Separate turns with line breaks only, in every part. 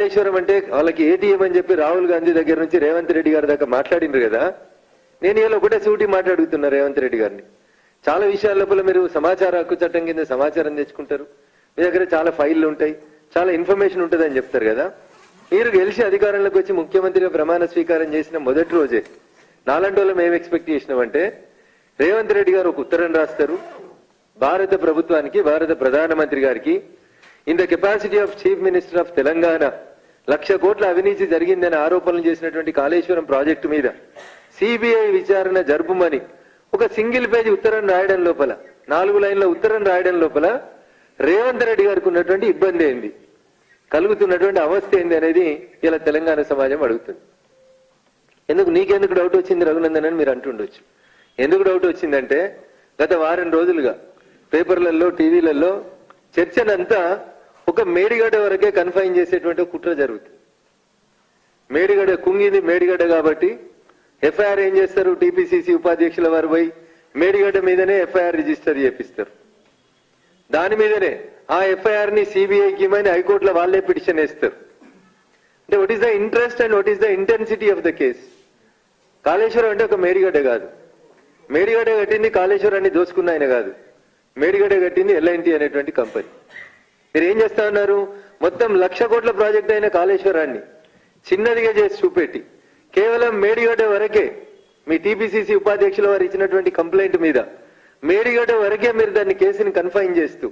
కాళేశ్వరం అంటే వాళ్ళకి ఏటీఎం అని చెప్పి రాహుల్ గాంధీ దగ్గర నుంచి రేవంత్ రెడ్డి గారి దాకా మాట్లాడినారు కదా. నేను ఇలా ఒకటే సూటి మాట్లాడుతున్నా రేవంత్ రెడ్డి గారిని. చాలా విషయాల లోపల మీరు సమాచార హక్కు చట్టం కింద సమాచారం తెచ్చుకుంటారు, మీ దగ్గర చాలా ఫైళ్లు ఉంటాయి, చాలా ఇన్ఫర్మేషన్ ఉంటుంది అని చెప్తారు కదా. మీరు గెలిచి అధికారంలోకి వచ్చి ముఖ్యమంత్రిగా ప్రమాణ స్వీకారం చేసిన మొదటి రోజే నాలాంటి వాళ్ళు మేము ఎక్స్పెక్ట్ చేసినామంటే రేవంత్ రెడ్డి గారు ఒక ఉత్తరం రాస్తారు భారత ప్రభుత్వానికి, భారత ప్రధానమంత్రి గారికి. In the capacity of chief minister of Telangana 1,00,000 కోట్ల అవినీతి జరిగిందని ఆరోపణలు చేసినటువంటి కాళేశ్వరం ప్రాజెక్టు మీద సిబిఐ విచారణ జరుపుమని ఒక సింగిల్ పేజీ ఉత్తరం రాయడం లోపల, 4 లైన్ల ఉత్తరం రాయడం లోపల రేవంత్ రెడ్డి గారికి ఉన్నటువంటి ఇబ్బంది ఏంది, కలుగుతున్నటువంటి అవస్థ ఏంది అనేది ఇలా తెలంగాణ సమాజం అడుగుతుంది. నీకెందుకు డౌట్ వచ్చింది రఘునందన్ అని మీరు అంటుండొచ్చు. ఎందుకు డౌట్ వచ్చిందంటే గత వారం రోజులుగా పేపర్లలో, టీవీలలో చర్చనంతా ఒక మేడిగడ్డ వరకే కన్ఫైన్ చేసేటువంటి కుట్ర జరుగుతుంది. మేడిగడ్డ కుంగింది మేడిగడ్డ కాబట్టి ఎఫ్ఐఆర్ ఏం చేస్తారు, టీపీసీసీ ఉపాధ్యక్షుల వారు పోయి మేడిగడ్డ మీదనే ఎఫ్ఐఆర్ రిజిస్టర్ చేపిస్తారు. దాని మీదనే ఆ ఎఫ్ఐఆర్ ని సిబిఐకి ఇవ్వమని హైకోర్టులో వాళ్ళే పిటిషన్ వేస్తారు. అంటే what is the interest and what is the intensity of the case. Kaleshwaram అంటే ఒక మేడిగడ్డ కాదు, మేడిగడ్డ కట్టింది కాళేశ్వరాన్ని దోచుకున్న ఆయన కాదు, మేడిగడ్డ కట్టింది ఎల్ఐన్టీ అనేటువంటి కంపెనీ. మీరు ఏం చేస్తా ఉన్నారు, మొత్తం 1,00,000 కోట్ల ప్రాజెక్ట్ అయిన కాళేశ్వరాన్ని చిన్నదిగా చేసి చూపెట్టి కేవలం మేడిగడ్డ వరకే మీ టీపీసీసీ ఉపాధ్యక్షుల వారు ఇచ్చినటువంటి కంప్లైంట్ మీద మేడిగడ్డ వరకే మీరు దాన్ని కేసుని కన్ఫైన్ చేస్తూ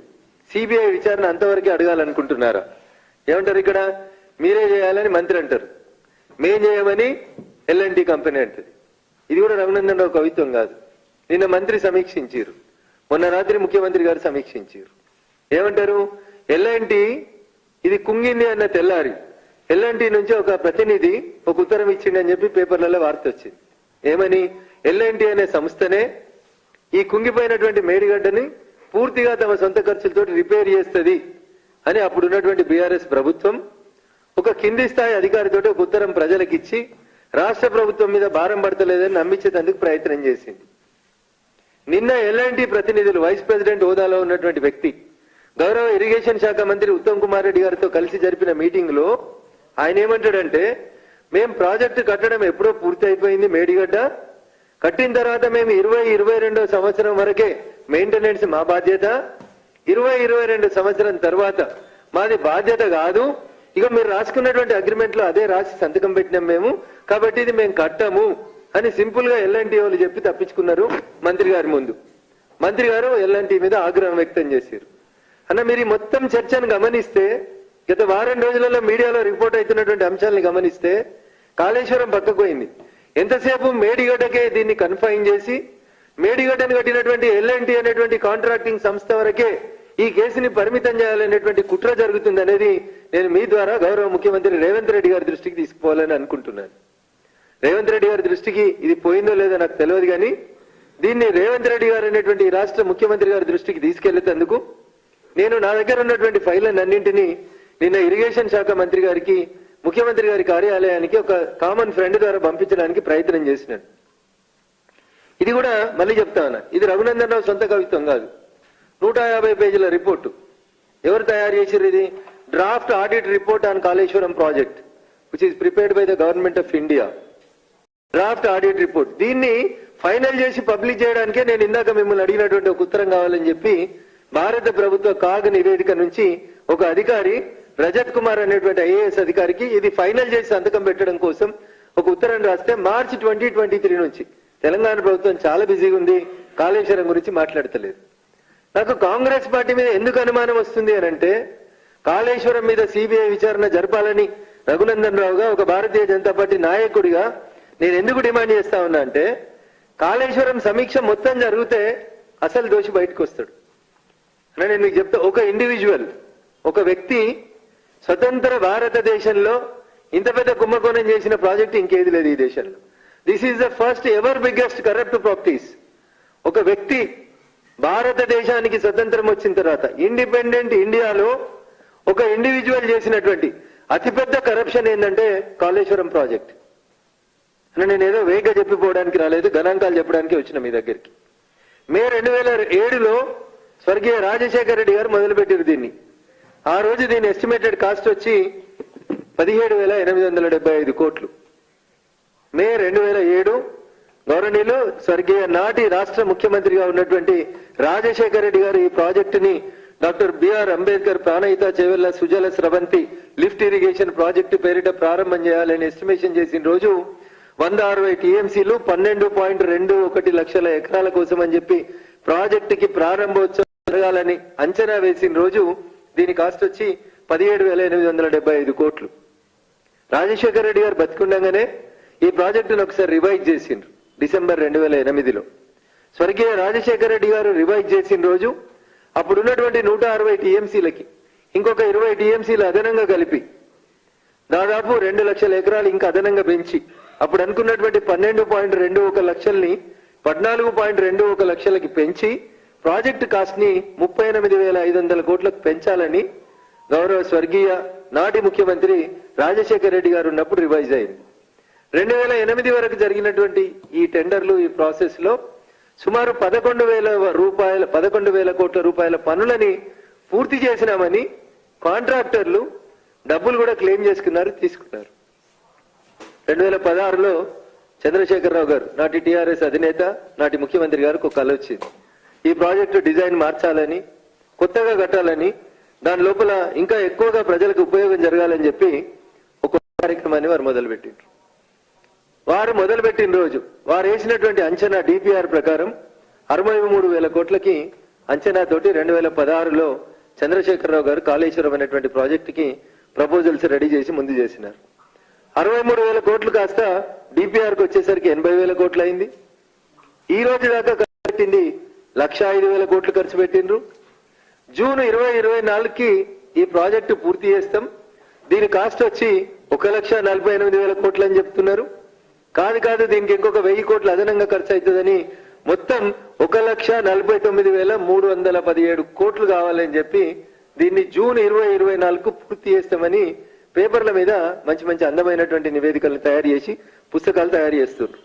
సిబిఐ విచారణ అంతవరకే అడగాలనుకుంటున్నారా? ఏమంటారు, ఇక్కడ మీరే చేయాలని మంత్రి అంటారు, మేం చేయమని ఎల్ఎన్టీ కంపెనీ అంటది. ఇది కూడా రఘునందన్ రావు కవిత్వం కాదు. నిన్న మంత్రి సమీక్షించారు, మొన్న రాత్రి ముఖ్యమంత్రి గారు సమీక్షించారు. ఏమంటారు, ఎల్ఎన్టీ ఇది కుంగింది అన్న తెల్లారి ఎల్ఎన్టీ నుంచి ఒక ప్రతినిధి ఒక ఉత్తరం ఇచ్చిండి అని చెప్పి పేపర్లలో వార్త వచ్చింది. ఏమని, ఎల్ఎన్టీ అనే సంస్థనే ఈ కుంగిపోయినటువంటి మేడిగడ్డని పూర్తిగా తమ సొంత ఖర్చులతో రిపేర్ చేస్తుంది అని అప్పుడున్నటువంటి బీఆర్ఎస్ ప్రభుత్వం ఒక కింది స్థాయి అధికారితో ఒక ఉత్తరం ప్రజలకు ఇచ్చి రాష్ట్ర ప్రభుత్వం మీద భారం పడతలేదని నమ్మించేందుకు ప్రయత్నం చేసింది. నిన్న ఎల్ఎన్టీ ప్రతినిధులు వైస్ ప్రెసిడెంట్ హోదాలో ఉన్నటువంటి వ్యక్తి గౌరవ ఇరిగేషన్ శాఖ మంత్రి ఉత్తమ్ కుమార్ రెడ్డి గారితో కలిసి జరిపిన మీటింగ్ లో ఆయన ఏమంటాడంటే, మేం ప్రాజెక్టు కట్టడం ఎప్పుడో పూర్తి అయిపోయింది, మేడిగడ్డ కట్టిన తర్వాత మేము 2022 సంవత్సరం వరకే మెయింటెనెన్స్ మా బాధ్యత, 2022 సంవత్సరం తర్వాత మాది బాధ్యత కాదు, ఇక మీరు రాసుకున్నటువంటి అగ్రిమెంట్ లో అదే రాసి సంతకం పెట్టినాం మేము, కాబట్టి ఇది మేము కట్టము అని సింపుల్ గా ఎల్ఎన్టీ వాళ్ళు చెప్పి తప్పించుకున్నారు మంత్రి గారి ముందు. మంత్రి గారు ఎల్ఎన్టీ మీద ఆగ్రహం వ్యక్తం చేశారు. అన్న మీరు ఈ మొత్తం చర్చను గమనిస్తే, గత వారం రోజులలో మీడియాలో రిపోర్ట్ అవుతున్నటువంటి అంశాలను గమనిస్తే కాళేశ్వరం పక్కకు పోయింది. ఎంతసేపు మేడిగడ్డకే దీన్ని కన్ఫైన్ చేసి మేడిగడ్డను కట్టినటువంటి ఎల్ఎన్టీ అనేటువంటి కాంట్రాక్టింగ్ సంస్థ వరకే ఈ కేసుని పరిమితం చేయాలనేటువంటి కుట్ర జరుగుతుంది అనేది నేను మీ ద్వారా గౌరవ ముఖ్యమంత్రి రేవంత్ రెడ్డి గారి దృష్టికి తీసుకుపోవాలని అనుకుంటున్నాను. రేవంత్ రెడ్డి గారి దృష్టికి ఇది పోయిందో లేదో నాకు తెలియదు, కానీ దీన్ని రేవంత్ రెడ్డి గారు అనేటువంటి రాష్ట్ర ముఖ్యమంత్రి గారి దృష్టికి తీసుకెళ్లేందుకు నేను నా దగ్గర ఉన్నటువంటి ఫైళ్లను అన్నింటినీ నిన్న ఇరిగేషన్ శాఖ మంత్రి గారికి, ముఖ్యమంత్రి గారి కార్యాలయానికి ఒక కామన్ ఫ్రెండ్ ద్వారా పంపించడానికి ప్రయత్నం చేసినాను. ఇది కూడా మళ్ళీ చెప్తా ఉన్నా, ఇది రఘునందన్ రావు సొంత కవిత్వం కాదు, 150 పేజీల రిపోర్టు. ఎవరు తయారు చేశారు? ఇది draft audit report on Kaleshwaram project which is prepared by the government of India. Draft audit report దీన్ని ఫైనల్ చేసి పబ్లిష్ చేయడానికే నేను ఇందాక మిమ్మల్ని అడిగినటువంటి ఒక ఉత్తరం కావాలని చెప్పి భారత ప్రభుత్వ కాగ్ నివేదిక నుంచి ఒక అధికారి రజత్ కుమార్ అనేటువంటి ఐఏఎస్ అధికారికి ఇది ఫైనల్ చేసి సంతకం పెట్టడం కోసం ఒక ఉత్తరం రాస్తే మార్చి 2023 నుంచి తెలంగాణ ప్రభుత్వం చాలా బిజీగా ఉంది, కాళేశ్వరం గురించి మాట్లాడతలేదు. నాకు కాంగ్రెస్ పార్టీ మీద ఎందుకు అనుమానం వస్తుంది అని అంటే, కాళేశ్వరం మీద సిబిఐ విచారణ జరపాలని రఘునందన్ రావుగా ఒక భారతీయ జనతా పార్టీ నాయకుడిగా నేను ఎందుకు డిమాండ్ చేస్తా ఉన్నా అంటే, కాళేశ్వరం సమీక్ష మొత్తం జరిగితే అసలు దోషి బయటకు వస్తాడు. నేను మీకు చెప్తా, ఒక ఇండివిజువల్, ఒక వ్యక్తి స్వతంత్ర భారతదేశంలో ఇంత పెద్ద కుంభకోణం చేసిన ప్రాజెక్ట్ ఇంకేది లేదు ఈ దేశంలో. This is the first ever biggest corrupt practice. ఒక వ్యక్తి భారతదేశానికి స్వతంత్రం వచ్చిన తర్వాత ఇండిపెండెంట్ ఇండియాలో ఒక ఇండివిజువల్ చేసినటువంటి అతిపెద్ద కరప్షన్ ఏంటంటే కాళేశ్వరం ప్రాజెక్ట్. నేను ఏదో వేగంగా చెప్పిపోవడానికి రాలేదు, గణాంకాలు చెప్పడానికి వచ్చిన మీ దగ్గరికి. మే 2007లో స్వర్గీయ రాజశేఖర రెడ్డి గారు మొదలుపెట్టారు దీన్ని. ఆ రోజు దీని ఎస్టిమేటెడ్ కాస్ట్ వచ్చి 17,875 కోట్లు. మే 2007 గౌరవనీయులు స్వర్గీయ నాటి రాష్ట్ర ముఖ్యమంత్రిగా ఉన్నటువంటి రాజశేఖర రెడ్డి గారు ఈ ప్రాజెక్టుని doctor BR Ambedkar Pranahita Chevella Sujala Sravanthi lift irrigation project పేరిట ప్రారంభం చేయాలని ఎస్టిమేషన్ చేసిన రోజు 160 టీఎంసీలు 12.21 లక్షల ఎకరాల కోసం అని చెప్పి ప్రాజెక్టుకి ప్రారంభోత్సవం జరగాలని అంచనా వేసిన రోజు దీని కాస్ట్ వచ్చి 17,875 కోట్లు. రాజశేఖర రెడ్డి గారు బతికుండగానే ఈ ప్రాజెక్టును ఒకసారి రివైజ్ చేసిండ్రు డిసెంబర్ 2008లో. స్వర్గీయ రాజశేఖర రెడ్డి గారు రివైజ్ చేసిన రోజు అప్పుడు ఉన్నటువంటి 160 టీఎంసీలకి ఇంకొక 20 టీఎంసీలు అదనంగా కలిపి దాదాపు 2 లక్షల ఎకరాలు ఇంకా అదనంగా పెంచి అప్పుడు అనుకున్నటువంటి 12.21 లక్షల్ని 14.21 లక్షలకి పెంచి ప్రాజెక్టు కాస్ట్ ని 38,500 కోట్లకు పెంచాలని గౌరవ స్వర్గీయ నాటి ముఖ్యమంత్రి రాజశేఖర రెడ్డి గారు ఉన్నప్పుడు రివైజ్ అయింది. 2008 వరకు జరిగినటువంటి ఈ టెండర్లు ఈ ప్రాసెస్ లో సుమారు 11,000 కోట్ల రూపాయల పనులని పూర్తి చేసినామని కాంట్రాక్టర్లు డబ్బులు కూడా క్లెయిమ్ చేసుకున్నారు, తీసుకున్నారు. 2016లో చంద్రశేఖరరావు గారు నాటి టిఆర్ఎస్ అధినేత నాటి ముఖ్యమంత్రి గారికి ఒక కల వచ్చింది. ఈ ప్రాజెక్టు డిజైన్ మార్చాలని, కొత్తగా కట్టాలని, దాని లోపల ఇంకా ఎక్కువగా ప్రజలకు ఉపయోగం జరగాలని చెప్పి ఒక కార్యక్రమాన్ని వారు మొదలుపెట్టిండ్రు. వారు మొదలుపెట్టిన రోజు వారు వేసినటువంటి అంచనా డిపిఆర్ ప్రకారం 63,000 కోట్లకి అంచనాతోటి 2016లో చంద్రశేఖరరావు గారు కాళేశ్వరం అనేటువంటి ప్రాజెక్టుకి ప్రపోజల్స్ రెడీ చేసి ముందు చేసినారు. 63,000 కోట్లు కాస్త డిపిఆర్కి వచ్చేసరికి 80,000 కోట్లు అయింది. ఈ రోజు దాకా ఖర్చు పెట్టింది 105,000 కోట్లు ఖర్చు పెట్టిండ్రు. జూన్ 2024కి ఈ ప్రాజెక్టు పూర్తి చేస్తాం. దీని కాస్ట్ వచ్చి 1,48,000 కోట్లు అని చెప్తున్నారు. కాదు దీనికి ఇంకొక 1,000 కోట్లు అదనంగా ఖర్చు అవుతుందని మొత్తం 1,49,317 కోట్లు కావాలని చెప్పి దీన్ని జూన్ 2024కు పూర్తి చేస్తామని పేపర్ల మీద మంచి మంచి అందమైనటువంటి నివేదికలు తయారు చేసి పుస్తకాలు తయారు చేస్తున్నారు.